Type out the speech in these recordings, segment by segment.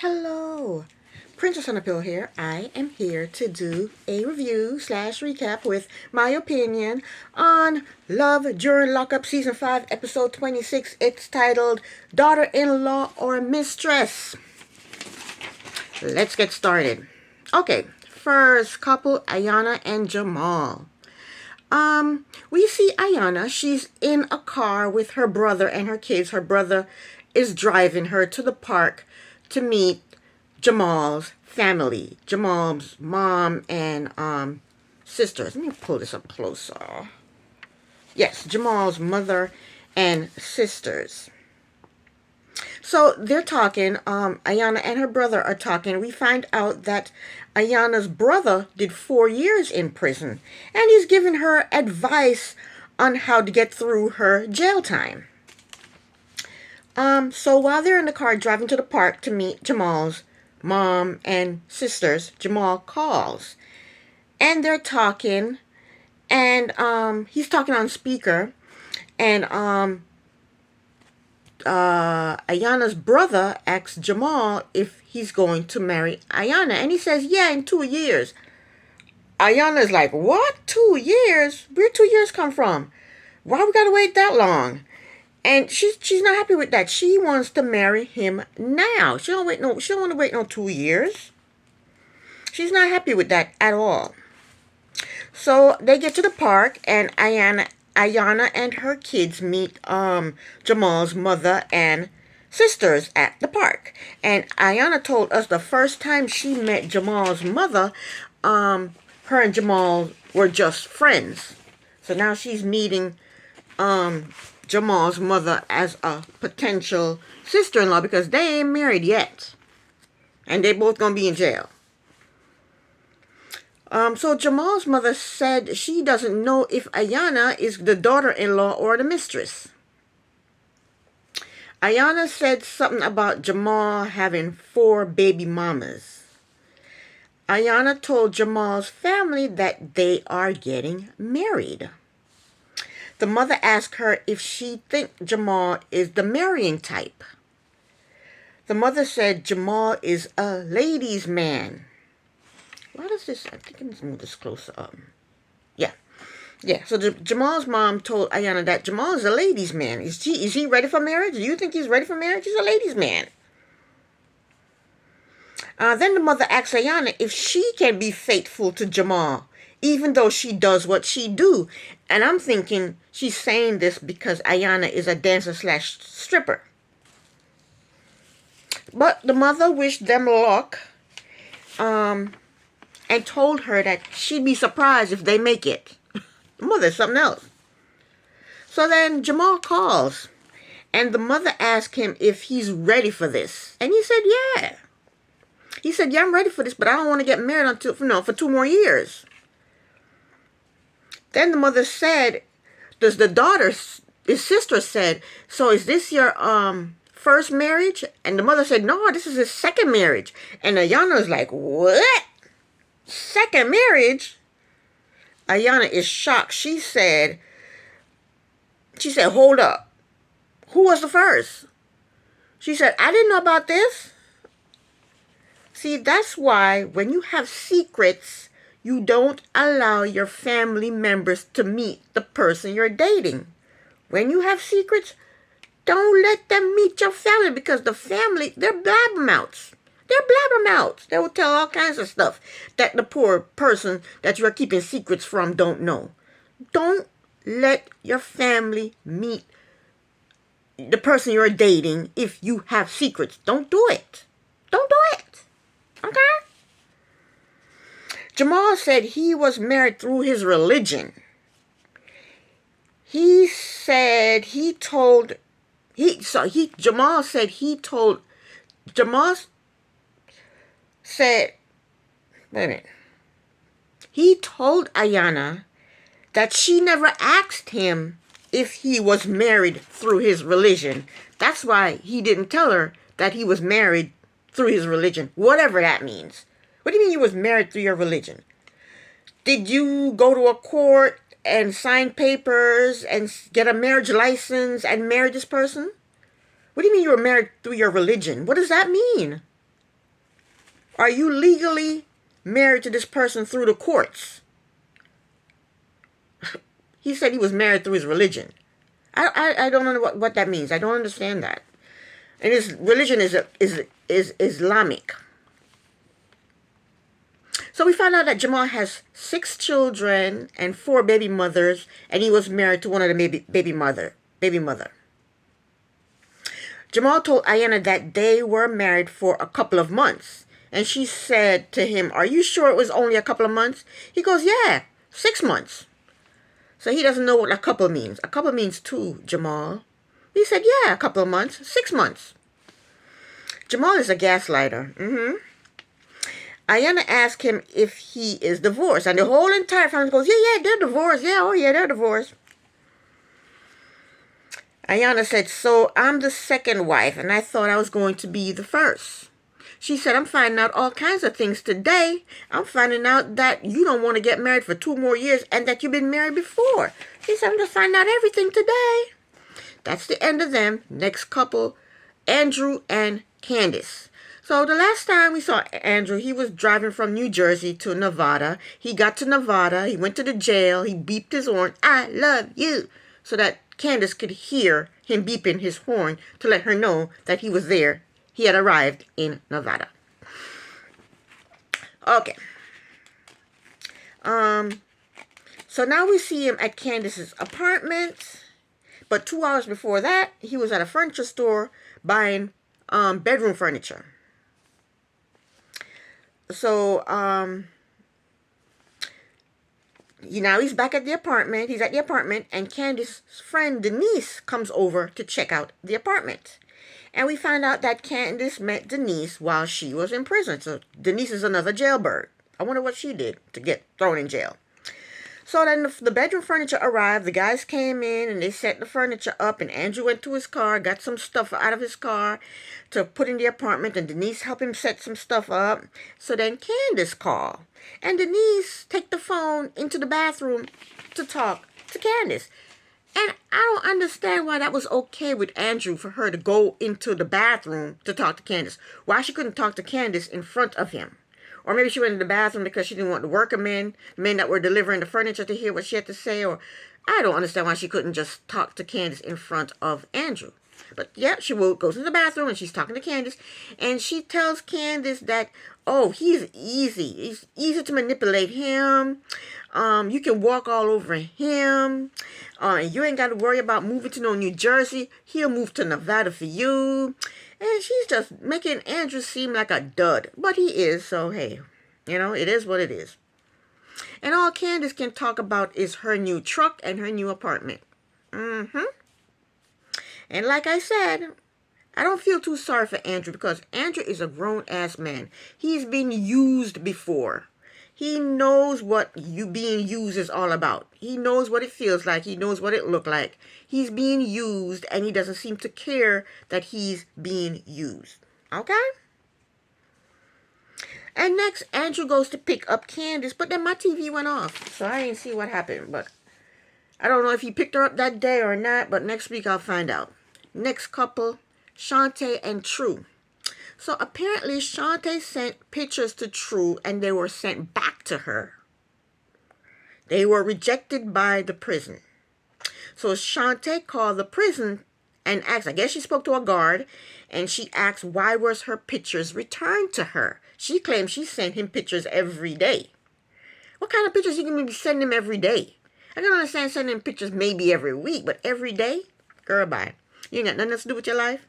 Hello, Princess on a Pill here. I am here to do a review slash recap with my opinion on Love During Lockup Season 5, Episode 26. It's titled Daughter-in-Law or Mistress. Let's get started. Okay, first couple, Ayana and Jamal. We see Ayana. She's in a car with her brother and her kids. Her brother is driving her to the park to meet Jamal's family. Jamal's mom and sisters. Let me pull this up closer. Yes, Jamal's mother and sisters. So they're talking. Ayana and her brother are talking. We find out that Ayana's brother did 4 years in prison, and he's giving her advice on how to get through her jail time. So while they're in the car driving to the park to meet Jamal's mom and sisters, Jamal calls, and they're talking, and he's talking on speaker, and Ayana's brother asks Jamal if he's going to marry Ayana, and he says, yeah, in 2 years. Ayana's like, what? 2 years? Where 2 years come from? Why we gotta wait that long? And she's not happy with that. She wants to marry him now. She don't want to wait no 2 years. She's not happy with that at all. So they get to the park, and Ayana and her kids meet Jamal's mother and sisters at the park. And Ayana told us the first time she met Jamal's mother, her and Jamal were just friends. So now she's meeting Jamal's mother as a potential sister-in-law because they ain't married yet. And they both gonna be in jail. So Jamal's mother said she doesn't know if Ayana is the daughter-in-law or the mistress. Ayana said something about Jamal having 4 baby mamas. Ayana told Jamal's family that they are getting married. The mother asked her if she thinks Jamal is the marrying type. The mother said Jamal is a ladies' man. Why does this? I think I need to move this closer up. Yeah. So Jamal's mom told Ayana that Jamal is a ladies' man. Is he ready for marriage? Do you think he's ready for marriage? He's a ladies' man. Then the mother asked Ayana if she can be faithful to Jamal, even though she does what she do. And I'm thinking she's saying this because Ayana is a dancer slash stripper. But the mother wished them luck, and told her that she'd be surprised if they make it. The mother's something else. So then Jamal calls, and the mother asked him if he's ready for this. And he said, yeah. He said, yeah, I'm ready for this, but I don't want to get married for 2 more years. Then the mother said, his sister said, so is this your first marriage? And the mother said, no, this is his second marriage. And Ayana was like, what? Second marriage? Ayana is shocked. She said, hold up. Who was the first? She said, I didn't know about this. See, that's why when you have secrets, you don't allow your family members to meet the person you're dating. When you have secrets, don't let them meet your family because the family, they're blabbermouths. They will tell all kinds of stuff that the poor person that you're keeping secrets from don't know. Don't let your family meet the person you're dating if you have secrets. Don't do it. Don't do it. Okay? Jamal said he was married through his religion. He told Ayana that she never asked him if he was married through his religion. That's why he didn't tell her that he was married through his religion, whatever that means. What do you mean you was married through your religion? Did you go to a court and sign papers and get a marriage license and marry this person? What do you mean you were married through your religion? What does that mean? Are you legally married to this person through the courts? He said he was married through his religion. I don't know what that means. I don't understand that. And his religion is Islamic. So we found out that Jamal has 6 children and 4 baby mothers, and he was married to one of the baby mother. Jamal told Ayanna that they were married for a couple of months, and she said to him, "Are you sure it was only a couple of months?" He goes, "Yeah, 6 months." So he doesn't know what a couple means. A couple means 2, Jamal. He said, "Yeah, a couple of months, 6 months." Jamal is a gaslighter. Ayanna asked him if he is divorced, and the whole entire family goes, yeah, they're divorced. Yeah, oh yeah, they're divorced. Ayanna said, "So I'm the second wife, and I thought I was going to be the first." She said, "I'm finding out all kinds of things today. I'm finding out that you don't want to get married for 2 more years and that you've been married before." She said, "I'm just finding out everything today." That's the end of them. Next couple, Andrew and Candace. So the last time we saw Andrew, he was driving from New Jersey to Nevada. He got to Nevada. He went to the jail. He beeped his horn, "I love you," so that Candace could hear him beeping his horn to let her know that he was there. He had arrived in Nevada. Okay. So now we see him at Candace's apartment. But 2 hours before that, he was at a furniture store buying bedroom furniture. So now he's back at the apartment. He's at the apartment, and Candace's friend Denise comes over to check out the apartment. And we find out that Candace met Denise while she was in prison. So Denise is another jailbird. I wonder what she did to get thrown in jail. So then the bedroom furniture arrived. The guys came in and they set the furniture up, and Andrew went to his car, got some stuff out of his car to put in the apartment, and Denise helped him set some stuff up. So then Candace called, and Denise take the phone into the bathroom to talk to Candace. And I don't understand why that was okay with Andrew for her to go into the bathroom to talk to Candace. Why she couldn't talk to Candace in front of him. Or maybe she went in the bathroom because she didn't want the workmen, the men that were delivering the furniture, to hear what she had to say. Or I don't understand why she couldn't just talk to Candace in front of Andrew. But yeah, she goes to the bathroom and she's talking to Candace. And she tells Candace that, oh, he's easy. It's easy to manipulate him. You can walk all over him. And you ain't got to worry about moving to New Jersey. He'll move to Nevada for you. And she's just making Andrew seem like a dud. But he is, so hey, it is what it is. And all Candace can talk about is her new truck and her new apartment. And like I said, I don't feel too sorry for Andrew, because Andrew is a grown-ass man. He's been used before. He knows what being used is all about. He knows what it feels like. He knows what it looked like. He's being used, and he doesn't seem to care that he's being used. Okay? And next, Andrew goes to pick up Candace, but then my TV went off, so I didn't see what happened. But I don't know if he picked her up that day or not, but next week I'll find out. Next couple, Shantae and True. So apparently Shantae sent pictures to True, and they were sent back to her. They were rejected by the prison. So Shantae called the prison and asked, I guess she spoke to a guard, and she asked why was her pictures returned to her. She claims she sent him pictures every day. What kind of pictures you can be sending him every day? I can understand sending him pictures maybe every week, but every day? Girl, bye. You ain't got nothing else to do with your life?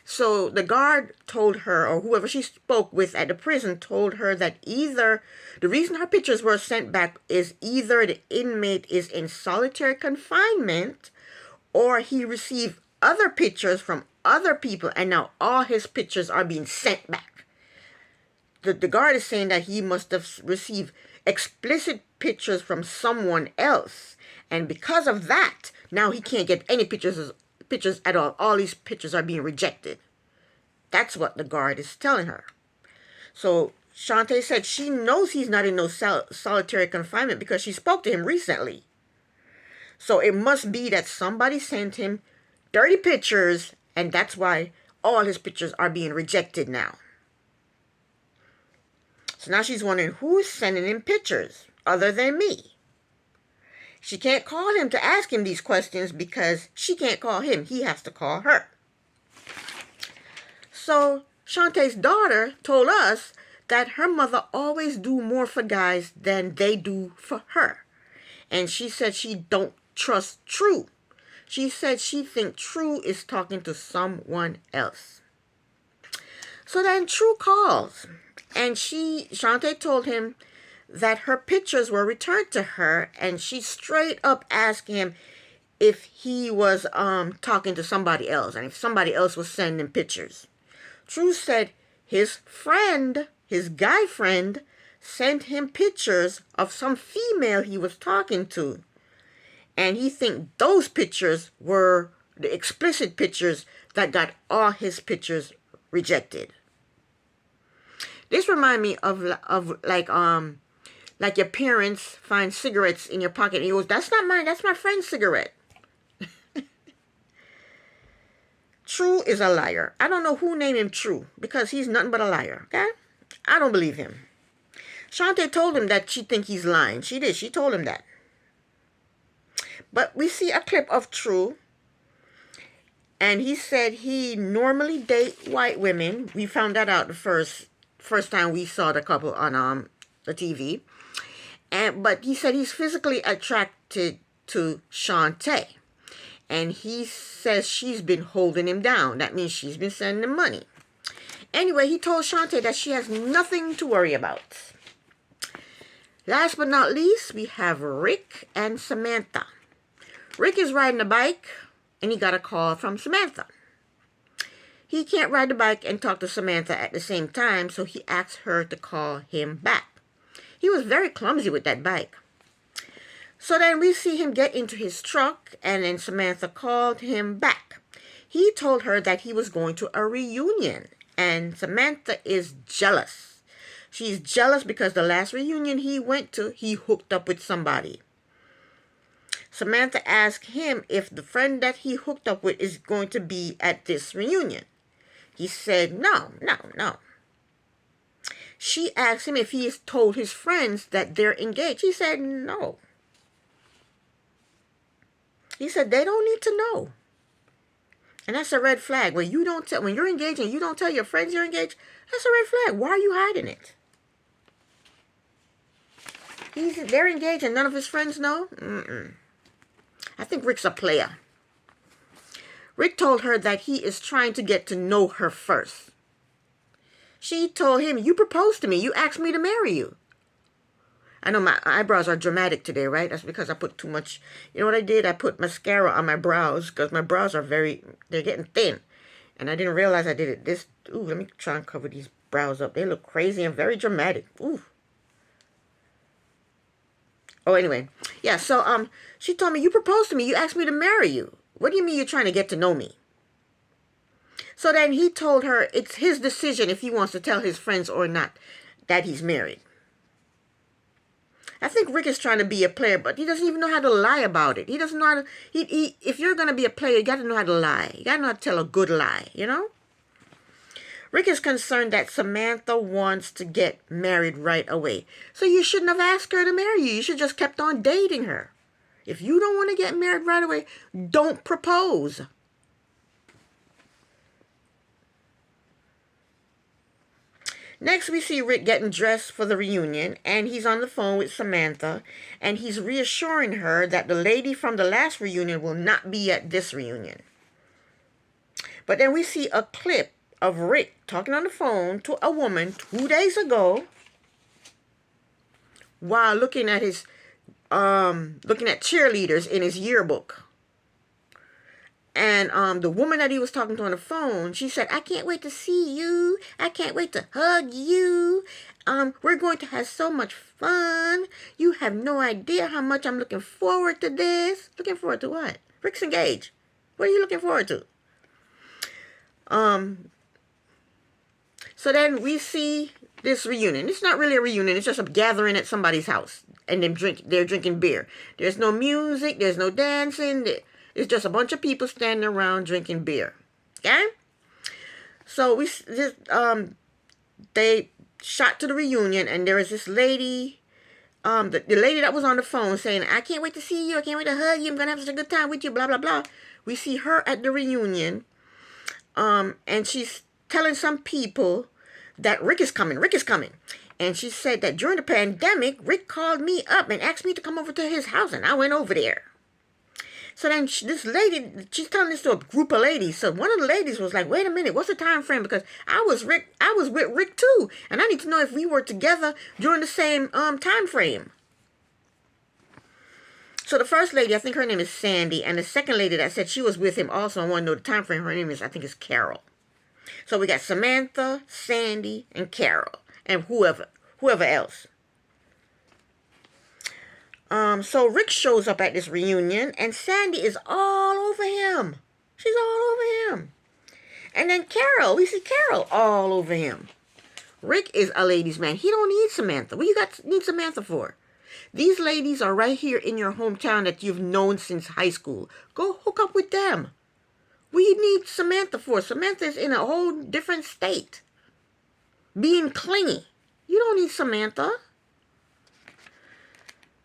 So the guard told her, or whoever she spoke with at the prison told her, that either the reason her pictures were sent back is either the inmate is in solitary confinement, or he received other pictures from other people, and now all his pictures are being sent back. The guard is saying that he must have received explicit pictures from someone else, and because of that, now he can't get any pictures at all. All these pictures are being rejected. That's what the guard is telling her. So Shantae said she knows he's not in no solitary confinement because she spoke to him recently. So it must be that somebody sent him dirty pictures, and that's why all his pictures are being rejected now. So now she's wondering who's sending him pictures other than me. She can't call him to ask him these questions because she can't call him. He has to call her. So Shantae's daughter told us that her mother always do more for guys than they do for her. And she said she don't trust True. She said she think True is talking to someone else. So then True calls, and Shantae told him that her pictures were returned to her, and she straight up asked him if he was talking to somebody else, and if somebody else was sending pictures. True said his friend, his guy friend, sent him pictures of some female he was talking to. And he think those pictures were the explicit pictures that got all his pictures rejected. This remind me of like your parents find cigarettes in your pocket and he goes, "That's not mine, that's my friend's cigarette." True is a liar. I don't know who named him True because he's nothing but a liar, okay? I don't believe him. Shantae told him that she think he's lying. She did. She told him that. But we see a clip of True, and he said he normally date white women. We found that out the first time we saw the couple on the TV. But he said he's physically attracted to Shantae. And he says she's been holding him down. That means she's been sending him money. Anyway, he told Shantae that she has nothing to worry about. Last but not least, we have Rick and Samantha. Rick is riding a bike, and he got a call from Samantha. He can't ride the bike and talk to Samantha at the same time, so he asked her to call him back. He was very clumsy with that bike. So then we see him get into his truck, and then Samantha called him back. He told her that he was going to a reunion, and Samantha is jealous. She's jealous because the last reunion he went to, he hooked up with somebody. Samantha asked him if the friend that he hooked up with is going to be at this reunion. He said, no. She asked him if he has told his friends that they're engaged. He said, no. He said, they don't need to know. And that's a red flag. When you're engaged and you don't tell your friends you're engaged, that's a red flag. Why are you hiding it? They're engaged and none of his friends know? I think Rick's a player. Rick told her that he is trying to get to know her first. She told him, you proposed to me. You asked me to marry you. I know my eyebrows are dramatic today, right? That's because I put too much. You know what I did? I put mascara on my brows because my brows are they're getting thin. And I didn't realize I did it let me try and cover these brows up. They look crazy and very dramatic. Ooh. Oh, anyway. Yeah, so she told me, you proposed to me. You asked me to marry you. What do you mean you're trying to get to know me? So then he told her it's his decision if he wants to tell his friends or not that he's married. I think Rick is trying to be a player, but he doesn't even know how to lie about it. He doesn't know how to... if you're going to be a player, you got to know how to lie. You got to know how to tell a good lie, you know? Rick is concerned that Samantha wants to get married right away. So you shouldn't have asked her to marry you. You should have just kept on dating her. If you don't want to get married right away, don't propose. Next, we see Rick getting dressed for the reunion, and he's on the phone with Samantha, and he's reassuring her that the lady from the last reunion will not be at this reunion. But then we see a clip of Rick talking on the phone to a woman 2 days ago while looking at cheerleaders in his yearbook. And the woman that he was talking to on the phone, she said, I can't wait to see you. I can't wait to hug you. We're going to have so much fun. You have no idea how much I'm looking forward to this. Looking forward to what? Rick's engaged. What are you looking forward to? So then we see this reunion. It's not really a reunion. It's just a gathering at somebody's house. And they're drinking beer. There's no music. There's no dancing. It's just a bunch of people standing around drinking beer. Okay? So they shot to the reunion, and there was this lady, the lady that was on the phone saying, I can't wait to see you, I can't wait to hug you, I'm gonna have such a good time with you, blah blah blah. We see her at the reunion, and she's telling some people that Rick is coming. And she said that during the pandemic, Rick called me up and asked me to come over to his house, and I went over there. So then this lady, she's telling this to a group of ladies. So one of the ladies was like, wait a minute, what's the time frame? Because I was with Rick too. And I need to know if we were together during the same time frame. So the first lady, I think her name is Sandy. And the second lady that said she was with him also, I want to know the time frame. Her name is, I think is Carol. So we got Samantha, Sandy, and Carol. And whoever else. So Rick shows up at this reunion, and Sandy is all over him. She's all over him. And then Carol, we see Carol all over him. Rick is a ladies' man. He don't need Samantha. What you need Samantha for? These ladies are right here in your hometown that you've known since high school. Go hook up with them. What you need Samantha for? Samantha's in a whole different state. Being clingy. You don't need Samantha.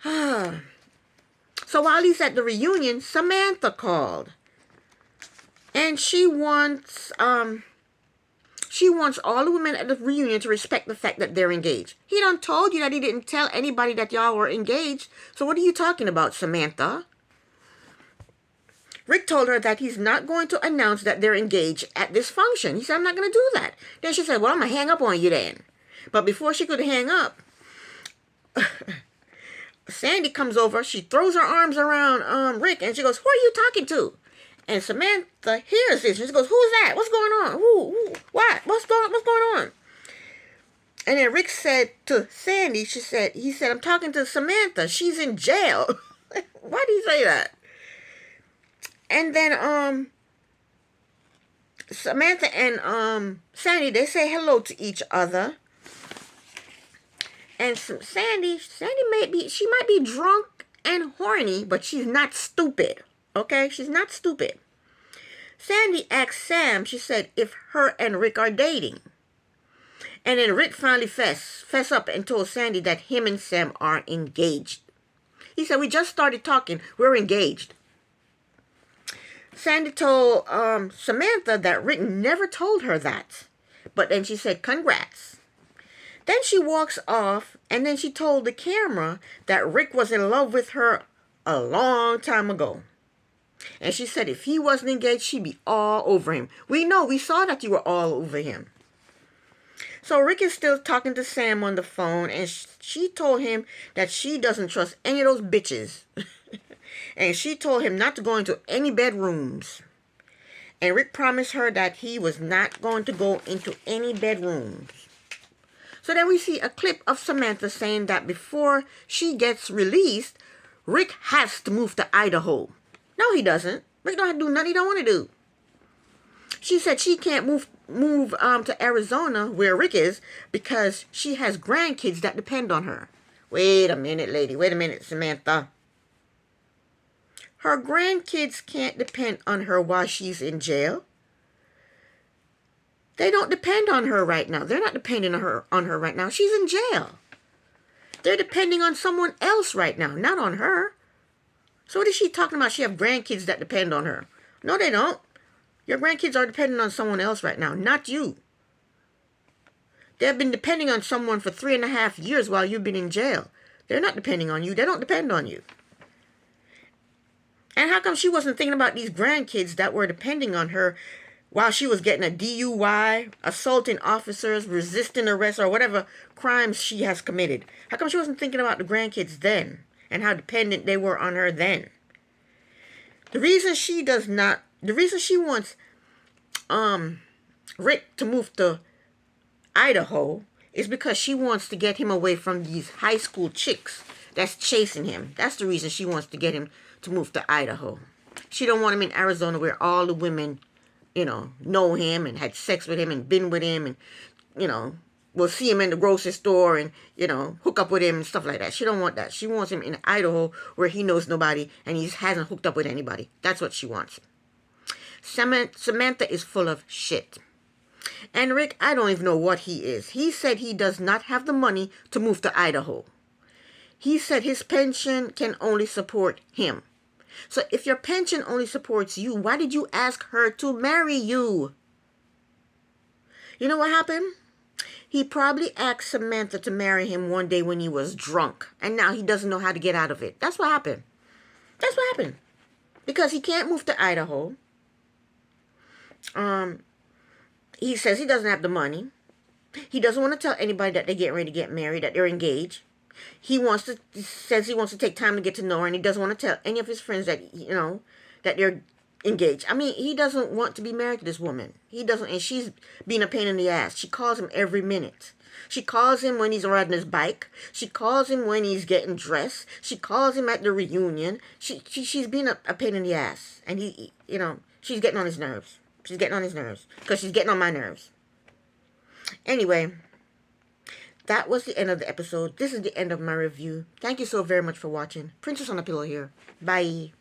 So while he's at the reunion, Samantha called. And she wants all the women at the reunion to respect the fact that they're engaged. He done told you that he didn't tell anybody that y'all were engaged. So what are you talking about, Samantha? Rick told her that he's not going to announce that they're engaged at this function. He said, I'm not going to do that. Then she said, well, I'm going to hang up on you then. But before she could hang up, Sandy comes over. She throws her arms around Rick, and she goes, who are you talking to? And Samantha hears this. And she goes, who's that? What's going on? Who? What? What's going on? And then Rick said to Sandy, he said, I'm talking to Samantha. She's in jail. Why did he say that? And then Samantha and Sandy, they say hello to each other. And Sandy might be drunk and horny, but she's not stupid. Okay? She's not stupid. Sandy asked Sam, she said, if her and Rick are dating. And then Rick finally fess up and told Sandy that him and Sam are engaged. He said, we just started talking. We're engaged. Sandy told Samantha that Rick never told her that. But then she said, congrats. Then she walks off, and then she told the camera that Rick was in love with her a long time ago. And she said if he wasn't engaged, she'd be all over him. We saw that you were all over him. So Rick is still talking to Sam on the phone, and she told him that she doesn't trust any of those bitches. And she told him not to go into any bedrooms. And Rick promised her that he was not going to go into any bedrooms. So then we see a clip of Samantha saying that before she gets released, Rick has to move to Idaho. No, he doesn't. Rick don't have to do nothing he don't want to do. She said she can't move to Arizona, where Rick is, because she has grandkids that depend on her. Wait a minute, lady. Wait a minute, Samantha. Her grandkids can't depend on her while she's in jail. They don't depend on her right now. They're not depending on her right now. She's in jail. They're depending on someone else right now, not on her. So what is she talking about? She have grandkids that depend on her. No, they don't. Your grandkids are depending on someone else right now, not you. They've been depending on someone for 3.5 years while you've been in jail. They're not depending on you. They don't depend on you. And how come she wasn't thinking about these grandkids that were depending on her while she was getting a DUI, assaulting officers, resisting arrest, or whatever crimes she has committed? How come she wasn't thinking about the grandkids then and how dependent they were on her then? The reason she wants Rick to move to Idaho is because she wants to get him away from these high school chicks that's chasing him. That's the reason she wants to get him to move to Idaho. She don't want him in Arizona where all the women, know him and had sex with him and been with him and, will see him in the grocery store and, hook up with him and stuff like that. She don't want that. She wants him in Idaho where he knows nobody and he hasn't hooked up with anybody. That's what she wants. Samantha is full of shit. And Rick, I don't even know what he is. He said he does not have the money to move to Idaho. He said his pension can only support him. So if your pension only supports you, why did you ask her to marry you? You know what happened? He probably asked Samantha to marry him one day when he was drunk. And now he doesn't know how to get out of it. That's what happened. That's what happened. Because he can't move to Idaho. He says he doesn't have the money. He doesn't want to tell anybody that they're getting ready to get married, that they're engaged. He says he wants to take time to get to know her, and he doesn't want to tell any of his friends that, that they're engaged. I mean, he doesn't want to be married to this woman. He doesn't, and she's being a pain in the ass. She calls him every minute. She calls him when he's riding his bike. She calls him when he's getting dressed. She calls him at the reunion. She's being a pain in the ass, and he, she's getting on his nerves. She's getting on his nerves because she's getting on my nerves. Anyway, that was the end of the episode. This is the end of my review. Thank you so very much for watching. Princess on a Pillow here. Bye.